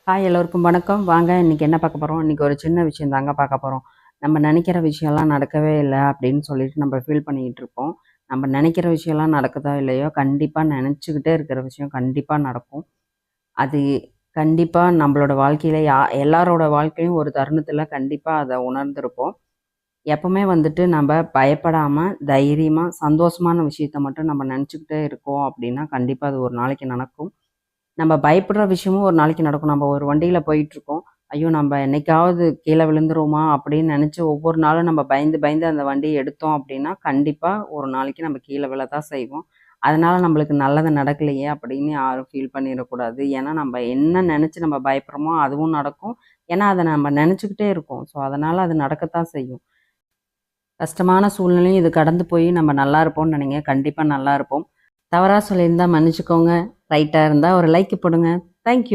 Hi எல்லோருக்கும் வணக்கம். வாங்க இன்றைக்கி என்ன பார்க்க போகிறோம். இன்றைக்கி ஒரு சின்ன விஷயம் தாங்க பார்க்க போகிறோம். நம்ம நினைக்கிற விஷயம்லாம் நடக்கவே இல்லை அப்படின்னு சொல்லிட்டு நம்ம ஃபீல் பண்ணிக்கிட்டு இருப்போம். நம்ம நினைக்கிற விஷயம்லாம் நடக்குதோ இல்லையோ, கண்டிப்பாக நினச்சிக்கிட்டே இருக்கிற விஷயம் கண்டிப்பாக நடக்கும். அது கண்டிப்பாக நம்மளோட வாழ்க்கையில் எல்லாரோட வாழ்க்கையும் ஒரு தருணத்தில் கண்டிப்பாக அதை உணர்ந்திருப்போம். எப்பவுமே வந்துட்டு நம்ம பயப்படாமல் தைரியமாக சந்தோஷமான விஷயத்த மட்டும் நம்ம நினச்சிக்கிட்டே இருக்கோம் அப்படின்னா கண்டிப்பாக அது ஒரு நாளைக்கு நடக்கும். நம்ம பயப்படுற விஷயமும் ஒரு நாளைக்கு நடக்கும். நம்ம ஒரு வண்டியில போயிட்டுருக்கோம். ஐயோ! நம்ம என்னைக்காவது கீழ விழுந்துருவோமா? அப்படின்னு நெனச்சு ஒவ்வொரு நாளும் நம்ம பயந்து, பயந்து அந்த வண்டிய எடுத்தோம் அப்படின்னா, கண்டிப்பா ஒரு நாளைக்கு நம்ம கீழ விழத்தான் செய்வோம். அதனால நம்மளுக்கு நல்லது நடக்கலையே அப்படின்னு யாரும் ஃபீல் பண்ணிறக்கூடாது. ஏன்னா, நம்ம என்ன நெனச்சு நம்ம பயப்படுறோமோ அதுவும் நடக்கும். ஏன்னா, அத நம்ம நெனச்சுக்கிட்டே இருக்கோம். ஸோ, அதனால அது நடக்கத்தான் செய்யும். கஷ்டமான சூழ்நிலையும் இது கடந்து போய் நம்ம நல்லா இருப்போம்னு நெனைங்க. கண்டிப்பா நல்லா இருப்போம். தவறா சொல்லியிருந்தா மன்னிச்சுக்கோங்க. ரைட்டா இருந்தா ஒரு லைக் போடுங்க. Thank you.